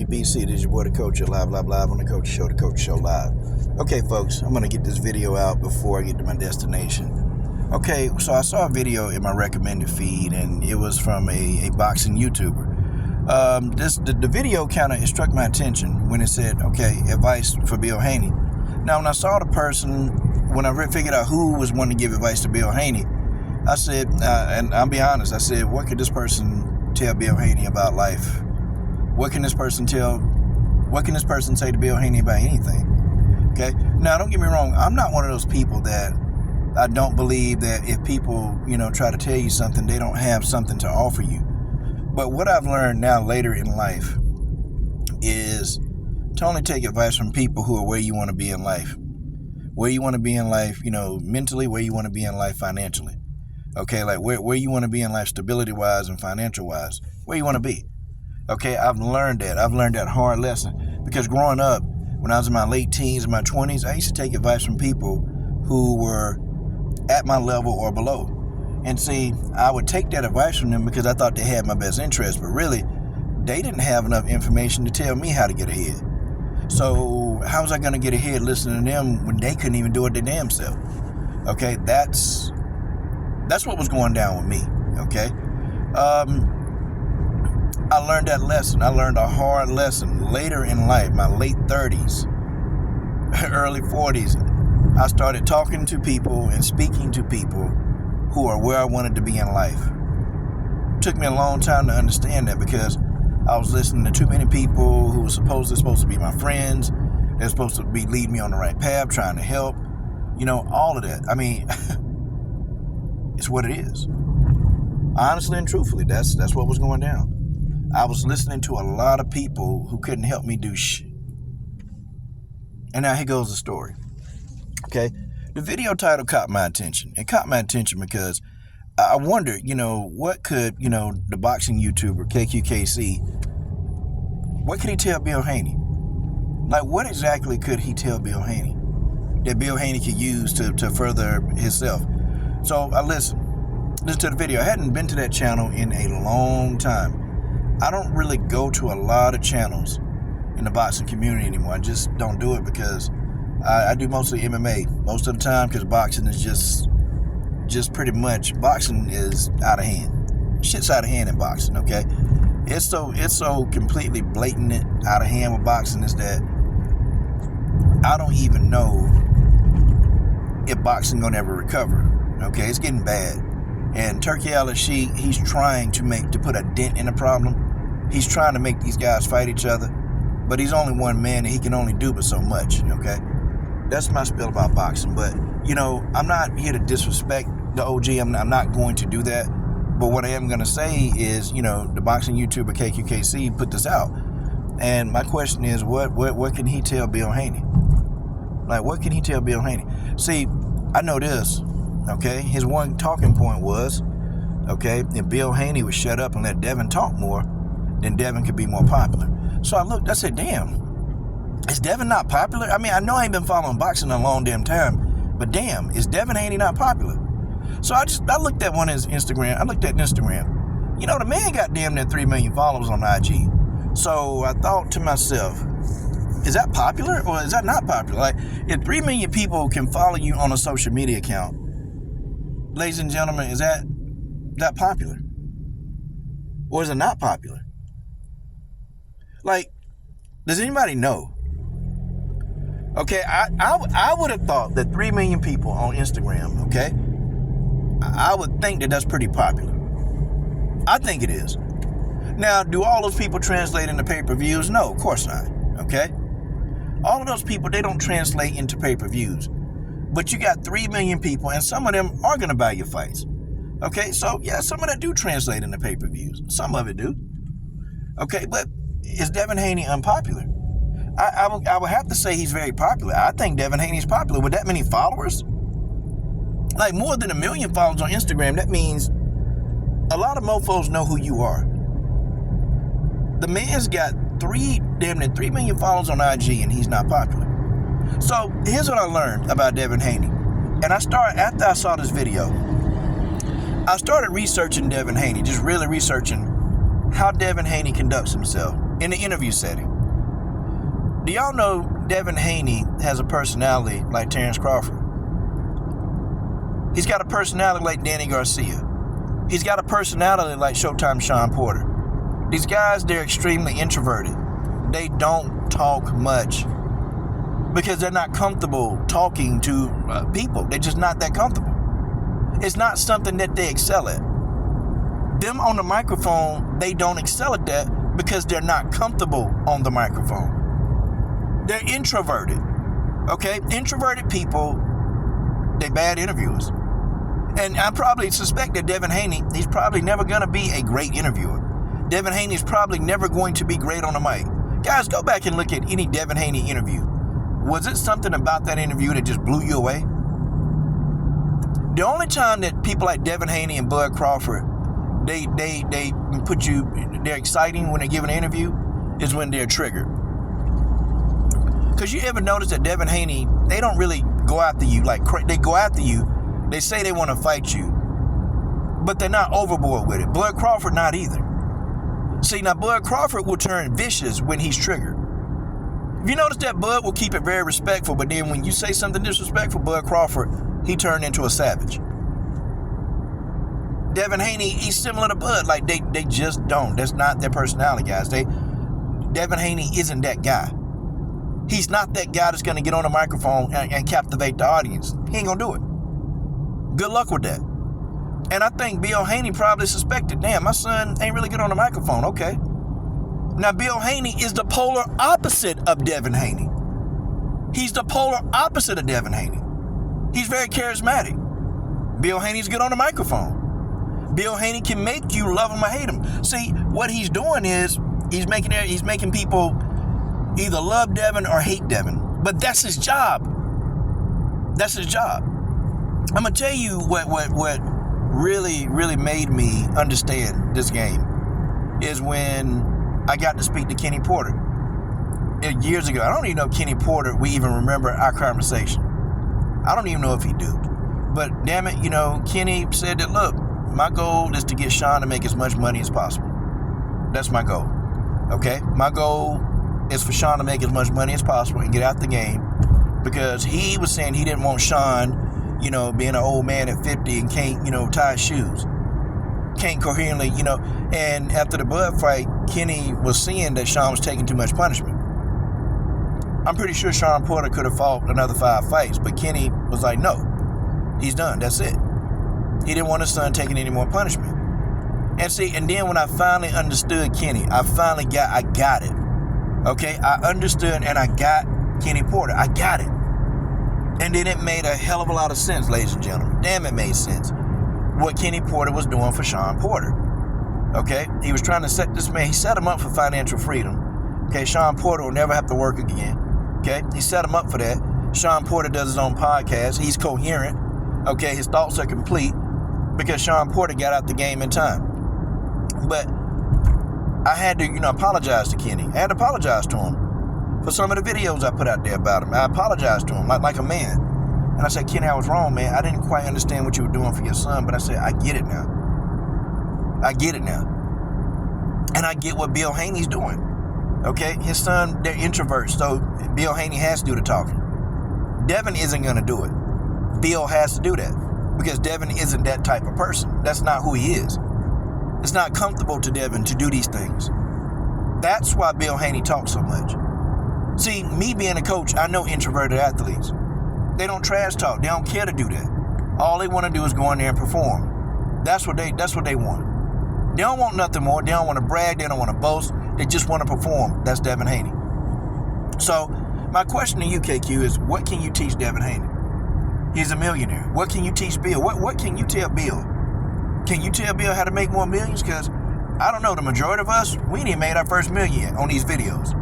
BC, this is your boy the Coach live on the Coach Show, Live. Okay, folks, I'm gonna get this video out before I get to my destination. Okay, so I saw a video in my recommended feed, and it was from a boxing YouTuber. The video kind of struck my attention when it said, okay, advice for Bill Haney. Now, when I saw the person, when I figured out who was wanting to give advice to Bill Haney, I said, and I'll be honest, I said, what could this person tell Bill Haney about life? What can this person say to Bill Haney about anything? Okay. Now, don't get me wrong. I'm not one of those people that I don't believe that if people, try to tell you something, they don't have something to offer you. But what I've learned now later in life is to only take advice from people who are where you want to be in life. Where you want to be in life, mentally, where you want to be in life financially. Okay, like where you want to be in life stability-wise and financial-wise. Where you want to be. Okay, I've learned that. I've learned that hard lesson. Because growing up, when I was in my late teens and my 20s, I used to take advice from people who were at my level or below. And see, I would take that advice from them because I thought they had my best interest. But really, they didn't have enough information to tell me how to get ahead. So how was I going to get ahead listening to them when they couldn't even do it their damn self? Okay, that's what was going down with me. Okay. I learned that lesson. I learned a hard lesson later in life, my late 30s, early 40s. I started talking to people and speaking to people who are where I wanted to be in life. It took me a long time to understand that because I was listening to too many people who were supposed to be my friends. They're supposed to be leading me on the right path, trying to help. All of that. I mean, it's what it is. Honestly and truthfully, that's what was going down. I was listening to a lot of people who couldn't help me do shit. And now here goes the story. Okay? The video title caught my attention. It caught my attention because I wondered, what could, the boxing YouTuber, KQKC, what could he tell Bill Haney? Like, what exactly could he tell Bill Haney that Bill Haney could use to further himself? So I listened to the video. I hadn't been to that channel in a long time. I don't really go to a lot of channels in the boxing community anymore. I just don't do it because I do mostly MMA most of the time because boxing is just pretty much, boxing is out of hand. Shit's out of hand in boxing, okay? It's so completely blatant out of hand with boxing is that I don't even know if boxing gonna ever recover, okay? It's getting bad. And Turkey Al-Sheikh, he's trying to put a dent in the problem. He's trying to make these guys fight each other, but he's only one man and he can only do but so much, okay? That's my spiel about boxing, but, I'm not here to disrespect the OG. I'm not going to do that, but what I am going to say is, the boxing YouTuber KQKC put this out, and my question is, what can he tell Bill Haney? Like, what can he tell Bill Haney? See, I know this, okay? His one talking point was, okay, if Bill Haney would shut up and let Devin talk more, then Devin could be more popular. So I looked, I said, damn, is Devin not popular? I mean, I know I ain't been following boxing a long damn time, but damn, is Devin Haney not popular? So I looked at Instagram. The man got damn near 3 million followers on IG. So I thought to myself, is that popular or is that not popular? Like, if 3 million people can follow you on a social media account, ladies and gentlemen, is that popular? Or is it not popular? Like, does anybody know? Okay, I would have thought that 3 million people on Instagram, okay, I would think that that's pretty popular. I think it is. Now, do all those people translate into pay-per-views? No, of course not, okay? All of those people, they don't translate into pay-per-views. But you got 3 million people, and some of them are going to buy your fights. Okay, so, yeah, some of that do translate into pay-per-views. Some of it do. Okay, but is Devin Haney unpopular? I would have to say he's very popular. I think Devin Haney's popular. With that many followers, like more than 1 million followers on Instagram, that means a lot of mofos know who you are. The man's got damn near 3 million followers on IG and he's not popular. So here's what I learned about Devin Haney. And after I saw this video, I started researching Devin Haney, just really researching how Devin Haney conducts himself. in the interview setting. Do y'all know Devin Haney has a personality like Terrence Crawford? He's got a personality like Danny Garcia. He's got a personality like Showtime Sean Porter. These guys, they're extremely introverted. They don't talk much because they're not comfortable talking to people. They're just not that comfortable. It's not something that they excel at. Them on the microphone, they don't excel at that because they're not comfortable on the microphone. They're introverted. Okay? Introverted people, they're bad interviewers. And I probably suspect that Devin Haney, he's probably never going to be a great interviewer. Devin Haney is probably never going to be great on the mic. Guys, go back and look at any Devin Haney interview. Was it something about that interview that just blew you away? The only time that people like Devin Haney and Bud Crawford, they put you, they're exciting when they give an interview is when they're triggered. Because you ever notice that Devin Haney, they don't really go after you like they go after you. They say they want to fight you, but they're not overboard with it. Bud Crawford, not either. See, now Bud Crawford will turn vicious when he's triggered. If you notice that Bud will keep it very respectful, but then when you say something disrespectful, Bud Crawford, he turned into a savage. Devin Haney, he's similar to Bud. Like, they just don't. That's not their personality, guys. Devin Haney isn't that guy. He's not that guy that's going to get on the microphone and captivate the audience. He ain't going to do it. Good luck with that. And I think Bill Haney probably suspected, damn, my son ain't really good on the microphone. Okay. Now, Bill Haney is the polar opposite of Devin Haney. He's the polar opposite of Devin Haney. He's very charismatic. Bill Haney's good on the microphone. Bill Haney can make you love him or hate him. See, what he's doing is he's making people either love Devin or hate Devin. But that's his job. That's his job. I'm going to tell you what really, really made me understand this game is when I got to speak to Kenny Porter years ago. I don't even know if Kenny Porter, we even remember our conversation. I don't even know if he do. But damn it, Kenny said that, look, my goal is to get Sean to make as much money as possible. That's my goal. Okay? My goal is for Sean to make as much money as possible and get out the game because he was saying he didn't want Sean being an old man at 50 and can't, tie his shoes. Can't coherently, and after the Bud fight, Kenny was seeing that Sean was taking too much punishment. I'm pretty sure Sean Porter could have fought another 5 fights, but Kenny was like, no, he's done. That's it. He didn't want his son taking any more punishment. And then when I finally understood Kenny, I got it. Okay, I understood and I got Kenny Porter. I got it. And then it made a hell of a lot of sense, ladies and gentlemen. Damn, it made sense. What Kenny Porter was doing for Sean Porter. Okay? He was trying to set this man, he set him up for financial freedom. Okay? Sean Porter will never have to work again. Okay? He set him up for that. Sean Porter does his own podcast. He's coherent. Okay? His thoughts are complete because Sean Porter got out the game in time. But I had to, apologize to Kenny. I had to apologize to him for some of the videos I put out there about him. I apologized to him like a man. And I said, Kenny, I was wrong, man. I didn't quite understand what you were doing for your son, but I said, I get it now. I get it now. And I get what Bill Haney's doing. Okay? His son, they're introverts, so Bill Haney has to do the talking. Devin isn't going to do it. Bill has to do that because Devin isn't that type of person. That's not who he is. It's not comfortable to Devin to do these things. That's why Bill Haney talks so much. See, me being a coach, I know introverted athletes. They don't trash talk. They don't care to do that. All they want to do is go in there and perform. That's what they want. They don't want nothing more. They don't want to brag. They don't want to boast. They just want to perform. That's Devin Haney. So, my question to you, KQ, is what can you teach Devin Haney? He's a millionaire. What can you teach Bill? What can you tell Bill? Can you tell Bill how to make more millions? Because, I don't know, the majority of us, we ain't even made our first million yet on these videos.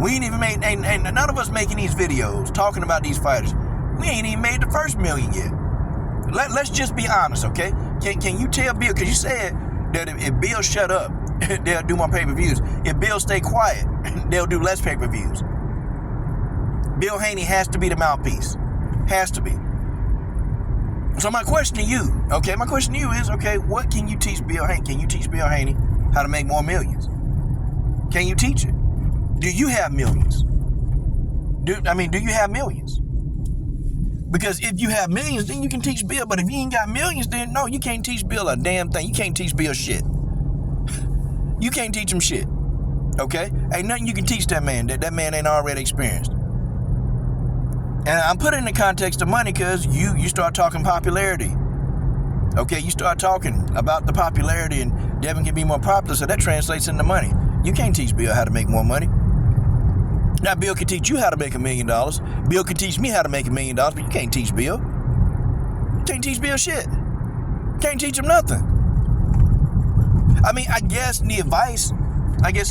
We ain't even made, and none of us making these videos, talking about these fighters, we ain't even made the first million yet. Let's just be honest, okay? Can you tell Bill, because you said that if Bill shut up, they'll do more pay-per-views. If Bill stay quiet, they'll do less pay-per-views. Bill Haney has to be the mouthpiece. Has to be. So my question to you, is, what can you teach Bill Haney? Can you teach Bill Haney how to make more millions? Can you teach it? Do you have millions? Do you have millions? Because if you have millions, then you can teach Bill. But if you ain't got millions, then no, you can't teach Bill a damn thing. You can't teach Bill shit. You can't teach him shit. Okay? Ain't nothing you can teach that man that man ain't already experienced. And I'm putting it in the context of money because you start talking popularity. Okay, you start talking about the popularity and Devin can be more popular, so that translates into money. You can't teach Bill how to make more money. Now, Bill can teach you how to make $1 million. Bill can teach me how to make $1 million, but you can't teach Bill. You can't teach Bill shit. Can't teach him nothing. I mean, I guess the advice,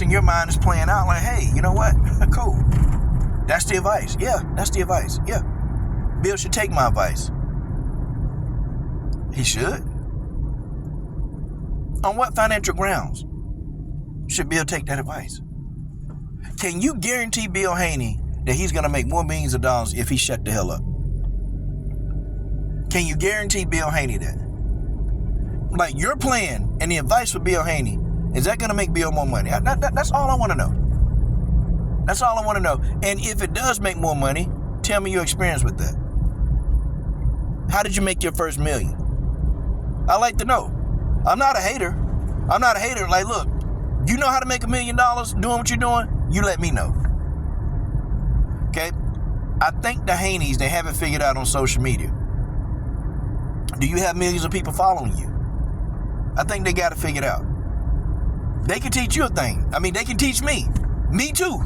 in your mind is playing out like, hey, you know what? Cool. That's the advice. Yeah, that's the advice. Yeah. Bill should take my advice. He should. On what financial grounds should Bill take that advice? Can you guarantee Bill Haney that he's going to make more millions of dollars if he shut the hell up? Can you guarantee Bill Haney that? Like your plan and the advice for Bill Haney, is that going to make Bill more money? That's all I want to know. That's all I want to know. And if it does make more money, tell me your experience with that. How did you make your first $1 million? I like to know. I'm not a hater. Like, look, you know how to make $1 million doing what you're doing? You let me know. Okay? I think the Haneys, they haven't figured out on social media. Do you have millions of people following you? I think they got to figure it out. They can teach you a thing. I mean, they can teach me. Me too.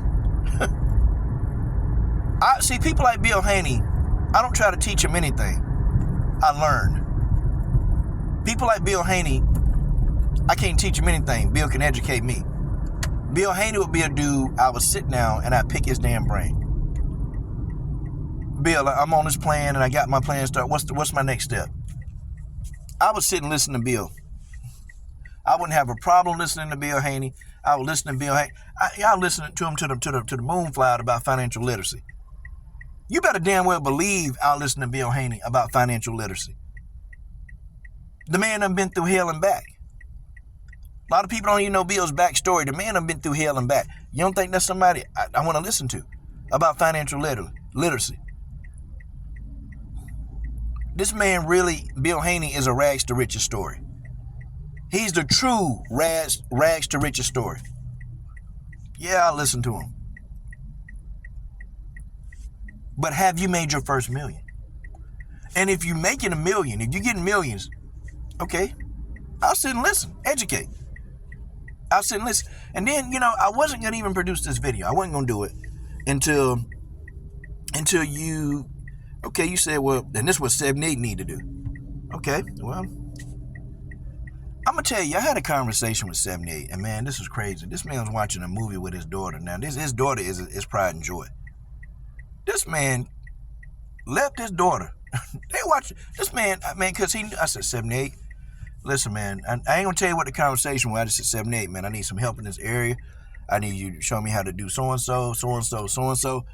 I see people like Bill Haney, I don't try to teach him anything. I learn. People like Bill Haney, I can't teach him anything. Bill can educate me. Bill Haney would be a dude I would sit down and I'd pick his damn brain. Bill, I'm on this plan and I got my plan started. What's my next step? I would sit and listen to Bill. I wouldn't have a problem listening to Bill Haney. I would listen to Bill Haney. I listened to him to the moon flight about financial literacy. You better damn well believe I'll listen to Bill Haney about financial literacy. The man done been through hell and back. A lot of people don't even know Bill's backstory. The man done been through hell and back. You don't think that's somebody I want to listen to about financial literacy? This man really, Bill Haney, is a rags to riches story. He's the true rags to riches story. Yeah, I'll listen to him. But have you made your first $1 million? And if you're making $1 million, if you're getting millions, okay, I'll sit and listen, educate. I'll sit and listen. And then, I wasn't going to even produce this video. I wasn't going to do it until you, okay, you said, well, then this is what 78 need to do. Okay, well, I'm going to tell you, I had a conversation with 78, and man, this was crazy. This man was watching a movie with his daughter. Now, his daughter is pride and joy. This man left his daughter. They watch this man, because I said, 78, listen, man, I ain't going to tell you what the conversation was. I just said, 78, man, I need some help in this area. I need you to show me how to do so-and-so, so-and-so, so-and-so.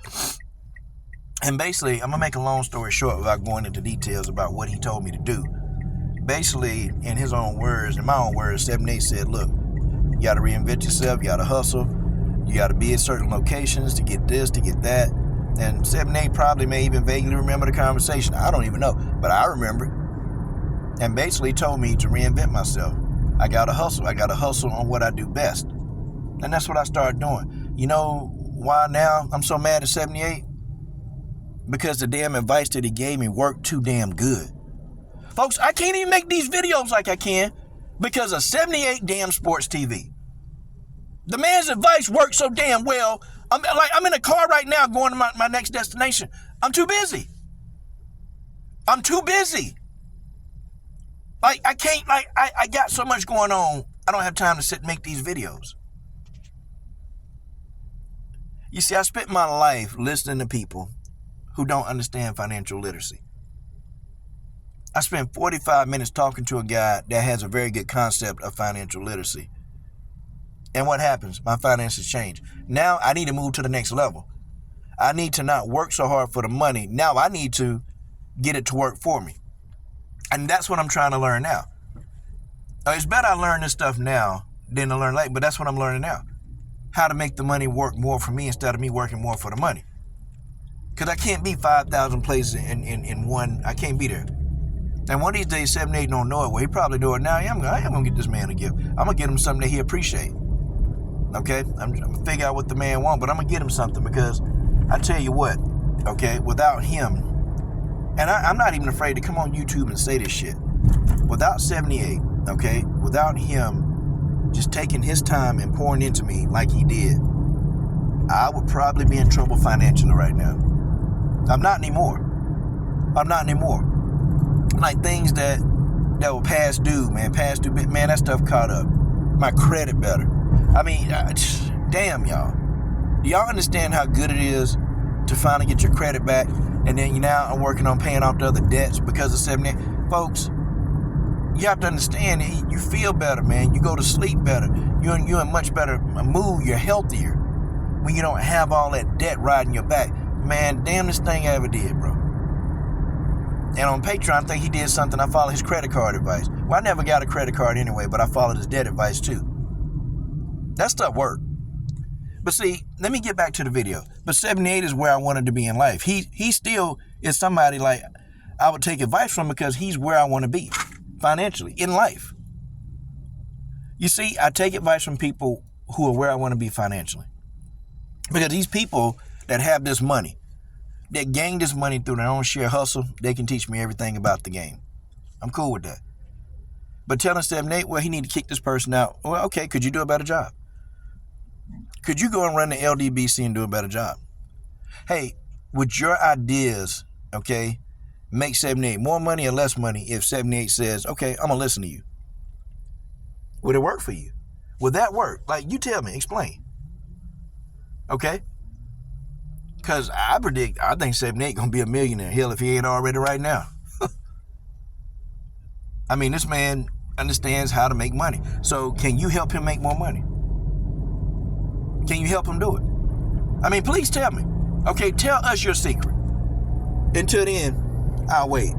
And basically, I'm going to make a long story short without going into details about what he told me to do. Basically, in his own words, in my own words, 78 said, look, you got to reinvent yourself. You got to hustle. You got to be at certain locations to get this, to get that. And 78 probably may even vaguely remember the conversation. I don't even know, but I remember. And basically told me to reinvent myself. I got to hustle. I got to hustle on what I do best. And that's what I started doing. You know why now I'm so mad at 78? Because the damn advice that he gave me worked too damn good. Folks, I can't even make these videos like I can because of 78 damn sports TV. The man's advice worked so damn well. I'm in a car right now going to my next destination. I'm too busy. Like, I can't, I got so much going on. I don't have time to sit and make these videos. You see, I spent my life listening to people who don't understand financial literacy. I spent 45 minutes talking to a guy that has a very good concept of financial literacy. And what happens? My finances change. Now I need to move to the next level. I need to not work so hard for the money. Now I need to get it to work for me. And that's what I'm trying to learn now. It's better I learn this stuff now than to learn later, but that's what I'm learning now. how to make the money work more for me instead of me working more for the money. Because I can't be 5,000 places in one. I can't be there. And one of these days, 7-8 don't know it. Well, he probably know it now. I am going to get this man a gift. I'm going to get him something that he appreciate. Okay? I'm going to figure out what the man wants, but I'm going to get him something because I tell you what, okay, without him, and I'm not even afraid to come on YouTube and say this shit. Without 78, okay, without him just taking his time and pouring into me like he did, I would probably be in trouble financially right now. I'm not anymore. Like things that were past due, man, that stuff caught up. My credit better. I mean, damn, y'all. Do y'all understand how good it is to finally get your credit back? And then now I'm working on paying off the other debts because of 78. Folks, you have to understand, you feel better, man. You go to sleep better. You're in a much better mood. You're healthier when you don't have all that debt riding your back. Man, damnest thing I ever did, bro. And on Patreon, I think he did something. I followed his credit card advice. Well, I never got a credit card anyway, but I followed his debt advice too. That stuff worked. But see, let me get back to the video. But 78 is where I wanted to be in life. He still is somebody like I would take advice from because he's where I want to be financially in life. You see, I take advice from people who are where I want to be financially. Because these people that have this money, that gain this money through their own sheer hustle, they can teach me everything about the game. I'm cool with that. But telling 78, well, he need to kick this person out. Well, okay, could you do a better job? Could you go and run the LDBC and do a better job? Hey, would your ideas, okay, make 78 more money or less money if 78 says, okay, I'm going to listen to you? Would it work for you? Would that work? Like, you tell me, explain. Okay? Because I think 78 going to be a millionaire. Hell, if he ain't already right now. I mean, this man understands how to make money. So can you help him make more money? Can you help him do it? I mean, please tell me. Okay, tell us your secret. Until then, I'll wait.